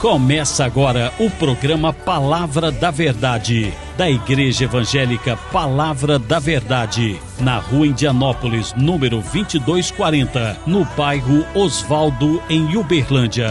Começa agora o programa Palavra da Verdade, da Igreja Evangélica Palavra da Verdade, na Rua Indianópolis, número 2240, no bairro Osvaldo, em Uberlândia.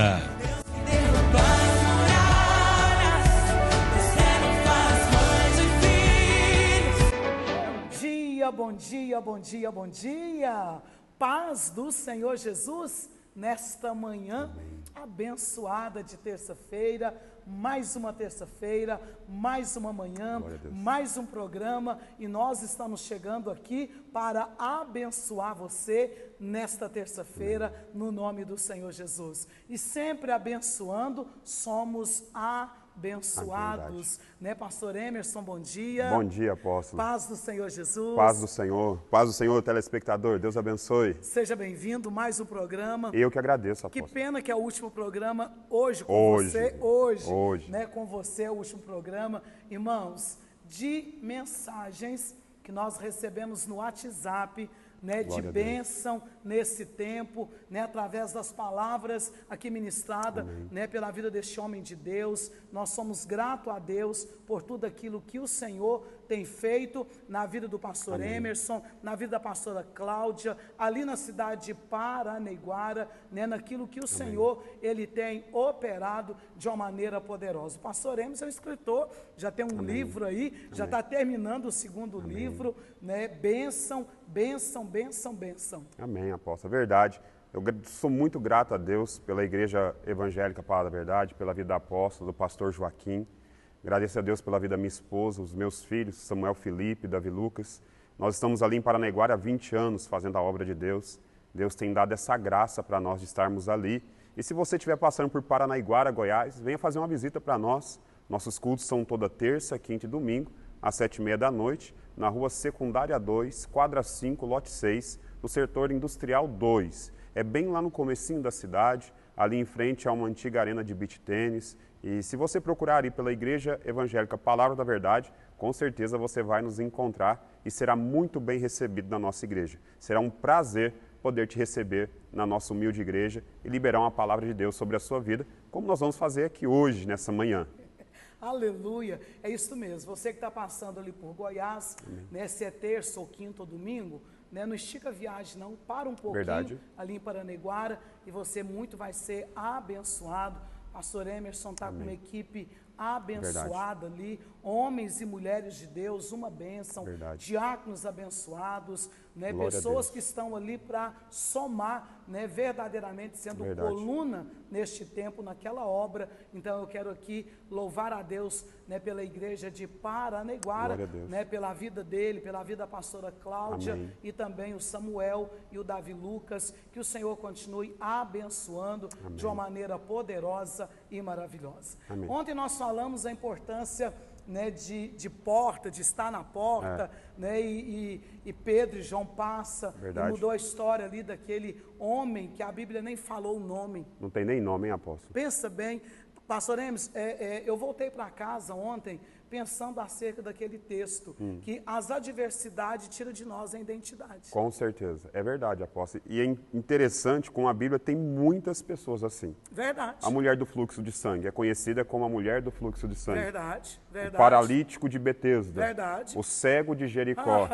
Bom dia, bom dia, bom dia. Paz do Senhor Jesus nesta manhã abençoada de terça-feira, mais uma terça-feira, mais uma manhã, mais um programa, e nós estamos chegando aqui para abençoar você nesta terça-feira, no nome do Senhor Jesus. E sempre abençoando, somos abençoados, né, Pastor Emerson? Bom dia. Bom dia, apóstolo. Paz do Senhor Jesus. Paz do Senhor, telespectador. Deus abençoe. Seja bem-vindo, mais um programa. Eu que agradeço, apóstolo. Que pena que é o último programa hoje com você. Hoje, né, com você é o último programa. Irmãos, de mensagens que nós recebemos no WhatsApp, né, de bênção nesse tempo, né, através das palavras aqui ministradas, né, pela vida deste homem de Deus. Nós somos gratos a Deus por tudo aquilo que o Senhor tem feito na vida do pastor Emerson, na vida da pastora Cláudia, ali na cidade de Paranaiguara, né, naquilo que o Senhor, ele tem operado de uma maneira poderosa. O pastor Emerson é um escritor, já tem um livro aí, já está terminando o segundo livro, né, bênção, bênção, bênção, bênção. Amém, apóstolo, é verdade. Eu sou muito grato a Deus pela Igreja Evangélica Palavra da Verdade, pela vida do apóstolo, do pastor Joaquim. Agradeço a Deus pela vida da minha esposa, os meus filhos, Samuel Felipe, Davi Lucas. Nós estamos ali em Paranaiguara há 20 anos fazendo a obra de Deus. Deus tem dado essa graça para nós de estarmos ali. E se você estiver passando por Paranaiguara, Goiás, venha fazer uma visita para nós. Nossos cultos são toda terça, quinta e domingo, às 7h30 da noite, na Rua Secundária 2, quadra 5, lote 6, no setor industrial 2. É bem lá no comecinho da cidade, ali em frente a uma antiga arena de beach tênis. E se você procurar aí pela Igreja Evangélica Palavra da Verdade, com certeza você vai nos encontrar e será muito bem recebido na nossa igreja. Será um prazer poder te receber na nossa humilde igreja e liberar uma palavra de Deus sobre a sua vida, como nós vamos fazer aqui hoje, nessa manhã. Aleluia, é isso mesmo. Você que está passando ali por Goiás, né, se é terça ou quinta ou domingo, né, não estica a viagem não, para um pouquinho ali em Paranaiguara e você muito vai ser abençoado. Pastor Emerson está com uma equipe abençoada ali, homens e mulheres de Deus, uma bênção, diáconos abençoados, né, pessoas que estão ali para somar, né, verdadeiramente sendo coluna neste tempo, naquela obra. Então eu quero aqui louvar a Deus, né, pela igreja de Paranaiguara, né, pela vida dele, pela vida da pastora Cláudia e também o Samuel e o Davi Lucas, que o Senhor continue abençoando de uma maneira poderosa e maravilhosa. Ontem nós falamos a importância, né, de porta, de estar na porta, né, e Pedro e João passa, e mudou a história ali daquele homem que a Bíblia nem falou o nome. Não tem nem nome, hein, apóstolo? Pensa bem, pastor Emerson, eu voltei para casa ontem pensando acerca daquele texto, que as adversidades tiram de nós a identidade. Com certeza, é verdade, apóstolo. E é interessante, como a Bíblia tem muitas pessoas assim. Verdade. A mulher do fluxo de sangue é conhecida como a mulher do fluxo de sangue. Verdade, verdade. O paralítico de Betesda. Verdade. O cego de Jericó.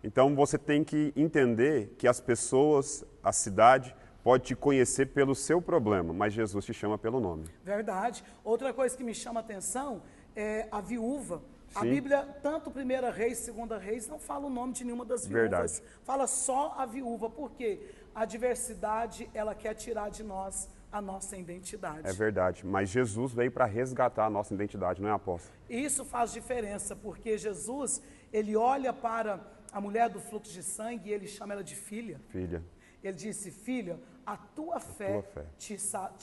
Então você tem que entender que as pessoas, a cidade, pode te conhecer pelo seu problema, mas Jesus te chama pelo nome. Verdade. Outra coisa que me chama a atenção é a viúva. A Bíblia, tanto 1 Reis, 2 Reis, não fala o nome de nenhuma das viúvas. Fala só a viúva, porque a diversidade, ela quer tirar de nós a nossa identidade. É verdade, mas Jesus veio para resgatar a nossa identidade, não é, apóstolo? Isso faz diferença, porque Jesus, ele olha para a mulher do fluxo de sangue e ele chama ela de filha. Filha. Ele disse, filha, a tua fé te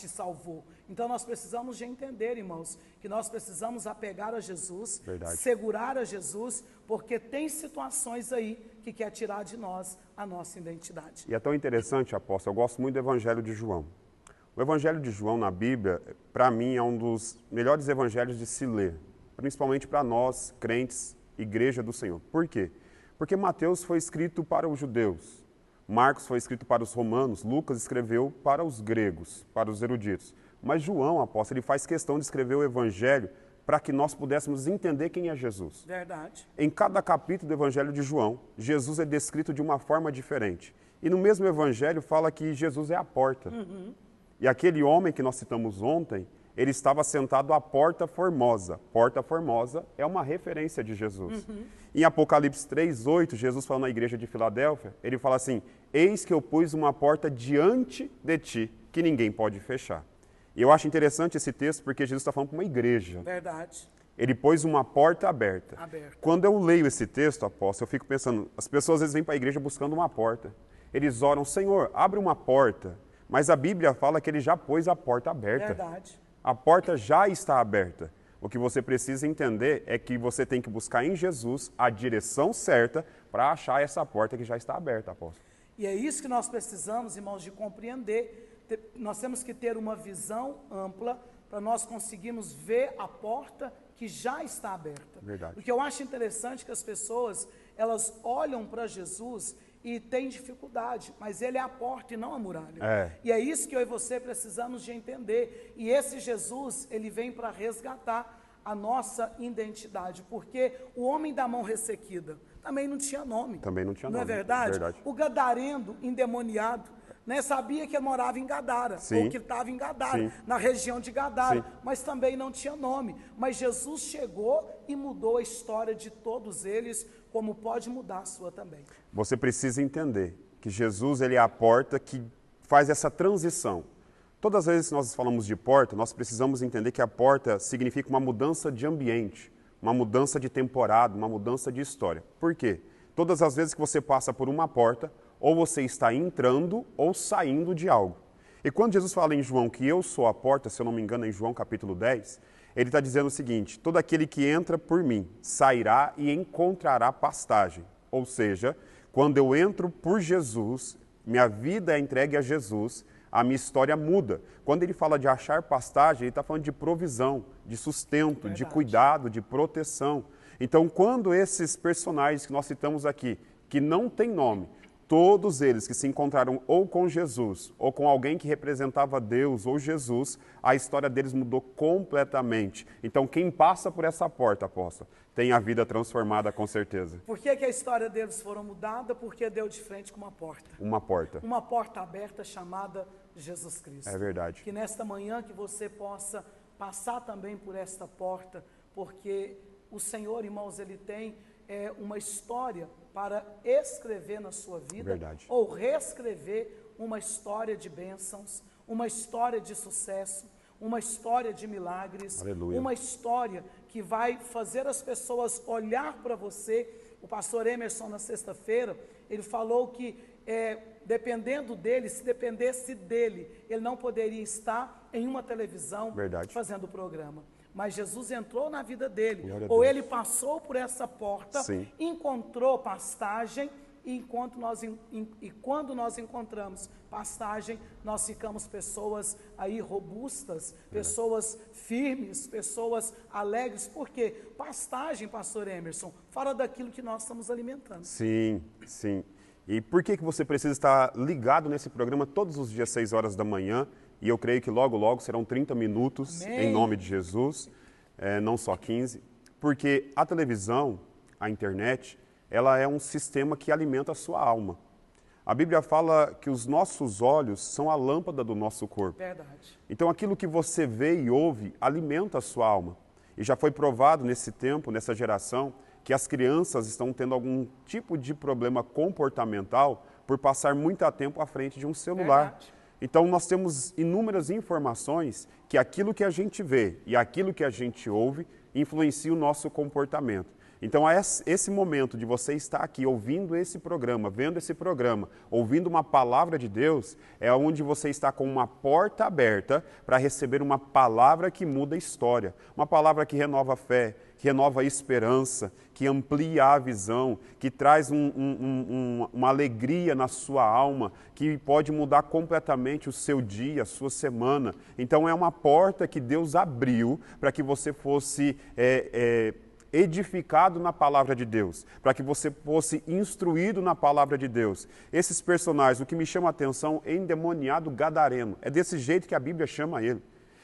salvou. Então nós precisamos de entender, irmãos, que nós precisamos apegar a Jesus, segurar a Jesus, porque tem situações aí que quer tirar de nós a nossa identidade. E é tão interessante, apóstolo, eu gosto muito do Evangelho de João. O Evangelho de João na Bíblia, para mim, é um dos melhores evangelhos de se ler, principalmente para nós, crentes, igreja do Senhor. Por quê? Porque Mateus foi escrito para os judeus, Marcos foi escrito para os romanos, Lucas escreveu para os gregos, para os eruditos. Mas João, apóstolo, ele faz questão de escrever o Evangelho para que nós pudéssemos entender quem é Jesus. Verdade. Em cada capítulo do Evangelho de João, Jesus é descrito de uma forma diferente. E no mesmo Evangelho fala que Jesus é a porta. E aquele homem que nós citamos ontem, ele estava sentado à Porta Formosa. Porta Formosa é uma referência de Jesus. Em Apocalipse 3:8, Jesus fala na igreja de Filadélfia, ele fala assim, eis que eu pus uma porta diante de ti, que ninguém pode fechar. E eu acho interessante esse texto porque Jesus está falando para uma igreja. Verdade. Ele pôs uma porta aberta. Quando eu leio esse texto, apóstolo, eu fico pensando, as pessoas às vezes vêm para a igreja buscando uma porta. Eles oram, Senhor, abre uma porta. Mas a Bíblia fala que ele já pôs a porta aberta. Verdade. A porta já está aberta. O que você precisa entender é que você tem que buscar em Jesus a direção certa para achar essa porta que já está aberta, apóstolo. E é isso que nós precisamos, irmãos, de compreender. Nós temos que ter uma visão ampla para nós conseguirmos ver a porta que já está aberta. Verdade. O que eu acho interessante é que as pessoas, elas olham para Jesus e têm dificuldade, mas ele é a porta e não a muralha. E é isso que eu e você precisamos de entender. E esse Jesus, ele vem para resgatar a nossa identidade, porque o homem da mão ressequida também não tinha nome. Também não tinha nome. Não é verdade? Verdade. O gadareno endemoniado, né, sabia que ele morava em Gadara, Sim. ou que estava em Gadara, Sim. na região de Gadara, Sim. mas também não tinha nome. Mas Jesus chegou e mudou a história de todos eles, como pode mudar a sua também. Você precisa entender que Jesus ele é a porta que faz essa transição. Todas as vezes que nós falamos de porta, nós precisamos entender que a porta significa uma mudança de ambiente, uma mudança de temporada, uma mudança de história. Por quê? Todas as vezes que você passa por uma porta, ou você está entrando ou saindo de algo. E quando Jesus fala em João que eu sou a porta, se eu não me engano, em João capítulo 10, ele está dizendo o seguinte, todo aquele que entra por mim sairá e encontrará pastagem. Ou seja, quando eu entro por Jesus, minha vida é entregue a Jesus, a minha história muda. Quando ele fala de achar pastagem, ele está falando de provisão, de sustento, Verdade. de cuidado, de proteção. Então, quando esses personagens que nós citamos aqui, que não têm nome, todos eles que se encontraram ou com Jesus, ou com alguém que representava Deus ou Jesus, a história deles mudou completamente. Então, quem passa por essa porta, apóstolo, tem a vida transformada com certeza. Por que a história deles foram mudada? Porque deu de frente com uma porta. Uma porta. Uma porta aberta chamada Jesus Cristo. É verdade. Que nesta manhã que você possa passar também por esta porta, porque o Senhor, irmãos, ele tem uma história para escrever na sua vida, Verdade. ou reescrever uma história de bênçãos, uma história de sucesso, uma história de milagres, Aleluia. uma história que vai fazer as pessoas olhar para você. O pastor Emerson, na sexta-feira, ele falou que dependendo dele, se dependesse dele, ele não poderia estar em uma televisão Verdade. fazendo o programa. Mas Jesus entrou na vida dele, Glória a ou Deus. ele passou por essa porta, Sim. encontrou pastagem, e quando nós encontramos pastagem, nós ficamos pessoas aí robustas, pessoas firmes, pessoas alegres. Por quê? Pastagem, pastor Emerson, fala daquilo que nós estamos alimentando. Sim, sim. E por que você precisa estar ligado nesse programa todos os dias, 6 horas da manhã? E eu creio que logo, logo serão 30 minutos, Amém. em nome de Jesus, não só 15. Porque a televisão, a internet, ela é um sistema que alimenta a sua alma. A Bíblia fala que os nossos olhos são a lâmpada do nosso corpo. Verdade. Então aquilo que você vê e ouve alimenta a sua alma. E já foi provado nesse tempo, nessa geração, que as crianças estão tendo algum tipo de problema comportamental por passar muito tempo à frente de um celular. Verdade. Então nós temos inúmeras informações que aquilo que a gente vê e aquilo que a gente ouve influencia o nosso comportamento. Então esse momento de você estar aqui ouvindo esse programa, vendo esse programa, ouvindo uma palavra de Deus, é onde você está com uma porta aberta para receber uma palavra que muda a história, uma palavra que renova a fé, que renova a esperança, que amplia a visão, que traz uma alegria na sua alma, que pode mudar completamente o seu dia, a sua semana. Então é uma porta que Deus abriu para que você fosse edificado na palavra de Deus, para que você fosse instruído na palavra de Deus. Esses personagens, o que me chama a atenção, endemoniado gadareno, é desse jeito que a Bíblia chama ele.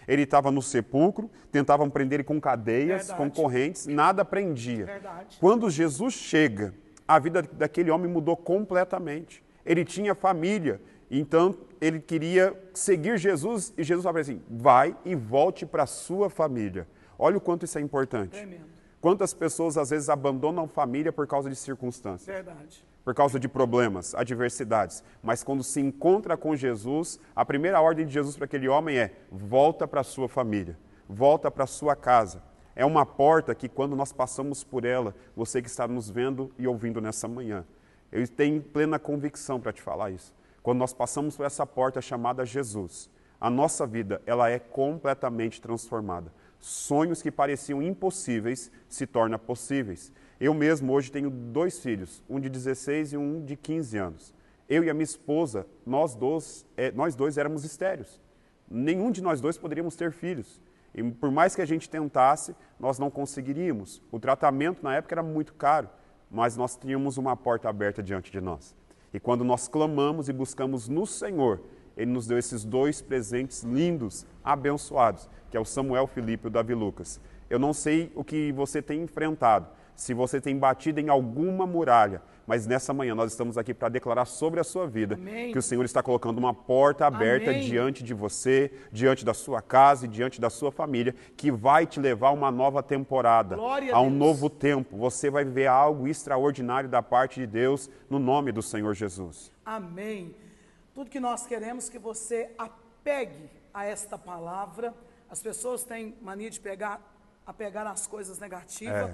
Ele estava no sepulcro, tentavam prender ele com cadeias, com correntes, nada prendia. Quando Jesus chega, a vida daquele homem mudou completamente. Ele tinha família, então ele queria seguir Jesus e Jesus falou assim, vai e volte para a sua família. Olha o quanto isso é importante. Tremendo. Quantas pessoas às vezes abandonam a família por causa de circunstâncias. Verdade. Por causa de problemas, adversidades. Mas quando se encontra com Jesus, a primeira ordem de Jesus para aquele homem é, volta para a sua família, volta para a sua casa. É uma porta que quando nós passamos por ela, você que está nos vendo e ouvindo nessa manhã, eu tenho plena convicção para te falar isso. Quando nós passamos por essa porta chamada Jesus, a nossa vida ela é completamente transformada. Sonhos que pareciam impossíveis se tornam possíveis. Eu mesmo hoje tenho 2 filhos, um de 16 e um de 15 anos. Eu e a minha esposa, nós dois éramos estéreos. Nenhum de nós dois poderíamos ter filhos. E por mais que a gente tentasse, nós não conseguiríamos. O tratamento na época era muito caro, mas nós tínhamos uma porta aberta diante de nós. E quando nós clamamos e buscamos no Senhor, Ele nos deu esses 2 presentes lindos, abençoados, que é o Samuel Filipe e o Davi Lucas. Eu não sei o que você tem enfrentado, se você tem batido em alguma muralha, mas nessa manhã nós estamos aqui para declarar sobre a sua vida, Amém. que o Senhor está colocando uma porta aberta Amém. diante de você, diante da sua casa e diante da sua família, que vai te levar a uma nova temporada, Glória a um Deus. novo tempo. Você vai viver algo extraordinário da parte de Deus, no nome do Senhor Jesus. Amém. Tudo que nós queremos que você apegue a esta palavra. As pessoas têm mania de apegar as coisas negativas,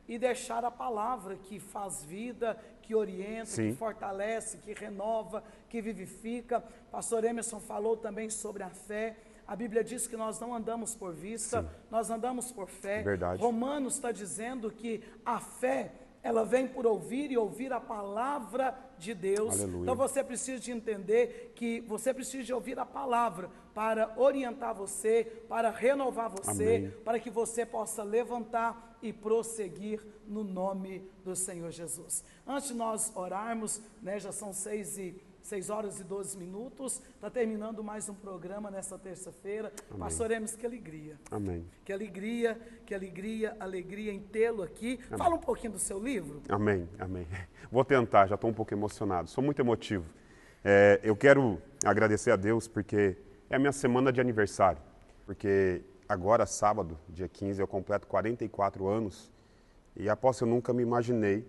e deixar a palavra que faz vida, que orienta, Sim. que fortalece, que renova, que vivifica. Pastor Emerson falou também sobre a fé. A Bíblia diz que nós não andamos por vista, nós andamos por fé. Verdade. Romanos está dizendo que a fé, ela vem por ouvir e ouvir a palavra de Deus. Aleluia. Então você precisa de entender que você precisa de ouvir a palavra para orientar você, para renovar você, Amém. para que você possa levantar e prosseguir no nome do Senhor Jesus. Antes de nós orarmos, já são 6 horas e 12 minutos, está terminando mais um programa nesta terça-feira. Pastor Emerson, que alegria. Amém. Que alegria em tê-lo aqui. Amém. Fala um pouquinho do seu livro. Amém, amém. Vou tentar, já estou um pouco emocionado, sou muito emotivo. Eu quero agradecer a Deus porque é a minha semana de aniversário, porque agora, sábado, dia 15, eu completo 44 anos e após eu nunca me imaginei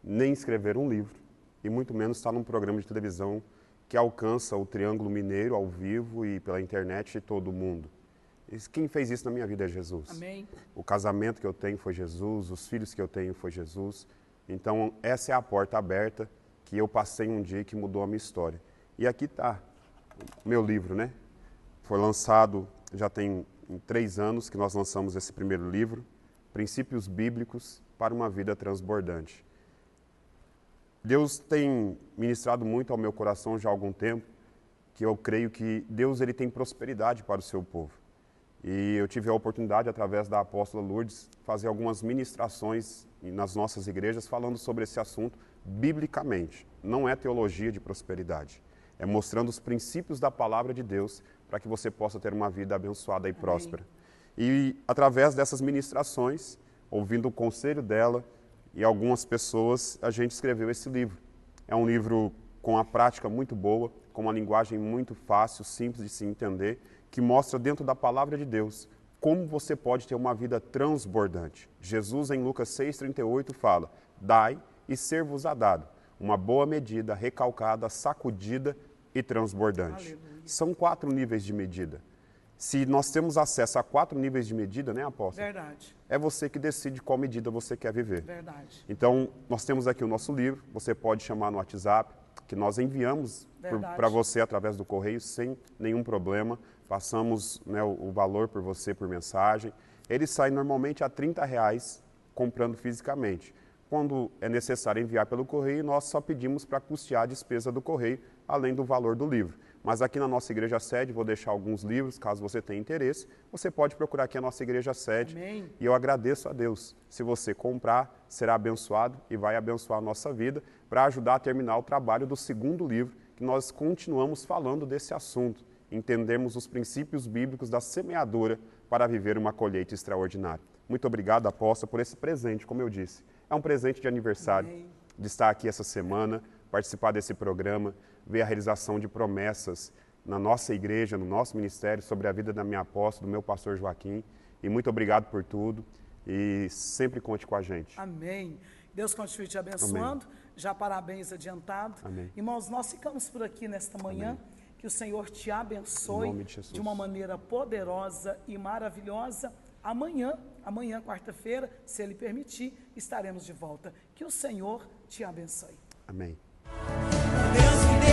nem escrever um livro e muito menos estar num programa de televisão que alcança o Triângulo Mineiro ao vivo e pela internet de todo mundo. Quem fez isso na minha vida é Jesus. Amém. O casamento que eu tenho foi Jesus, os filhos que eu tenho foi Jesus. Então, essa é a porta aberta que eu passei um dia que mudou a minha história. E aqui está o meu livro, né? Foi lançado, já tem 3 anos que nós lançamos esse primeiro livro, Princípios Bíblicos para uma Vida Transbordante. Deus tem ministrado muito ao meu coração já há algum tempo, que eu creio que Deus ele tem prosperidade para o seu povo. E eu tive a oportunidade, através da apóstola Lourdes, fazer algumas ministrações nas nossas igrejas falando sobre esse assunto biblicamente. Não é teologia de prosperidade. É mostrando os princípios da palavra de Deus para que você possa ter uma vida abençoada e próspera. E através dessas ministrações, ouvindo o conselho dela e algumas pessoas, a gente escreveu esse livro. É um livro com uma prática muito boa, com uma linguagem muito fácil, simples de se entender, que mostra dentro da palavra de Deus como você pode ter uma vida transbordante. Jesus, em Lucas 6,38, fala: dai e ser-vos-á dado, uma boa medida, recalcada, sacudida e transbordante. Aleluia. São 4 níveis de medida. Se nós temos acesso a 4 níveis de medida, né, apóstolo? Verdade. É você que decide qual medida você quer viver. Verdade. Então, nós temos aqui o nosso livro, você pode chamar no WhatsApp, que nós enviamos para você através do correio sem nenhum problema. Passamos, né, o valor por você por mensagem. Ele sai normalmente a R$30 comprando fisicamente. Quando é necessário enviar pelo correio, nós só pedimos para custear a despesa do correio, além do valor do livro. Mas aqui na nossa igreja sede, vou deixar alguns livros, caso você tenha interesse, você pode procurar aqui a nossa igreja sede. Amém. E eu agradeço a Deus. Se você comprar, será abençoado e vai abençoar a nossa vida para ajudar a terminar o trabalho do segundo livro, que nós continuamos falando desse assunto. entendermos os princípios bíblicos da semeadura para viver uma colheita extraordinária. Muito obrigado, apóstolo, por esse presente, como eu disse. É um presente de aniversário, de estar aqui essa semana, participar desse programa, ver a realização de promessas na nossa igreja, no nosso ministério, sobre a vida da minha apóstola, do meu pastor Joaquim. E muito obrigado por tudo e sempre conte com a gente. Amém. Deus continue te abençoando. Amém. Já parabéns adiantado. Amém. Irmãos, nós ficamos por aqui nesta manhã. Amém. Que o Senhor te abençoe de uma maneira poderosa e maravilhosa. Amanhã, quarta-feira, se Ele permitir, estaremos de volta. Que o Senhor te abençoe. Amém. Deus me deu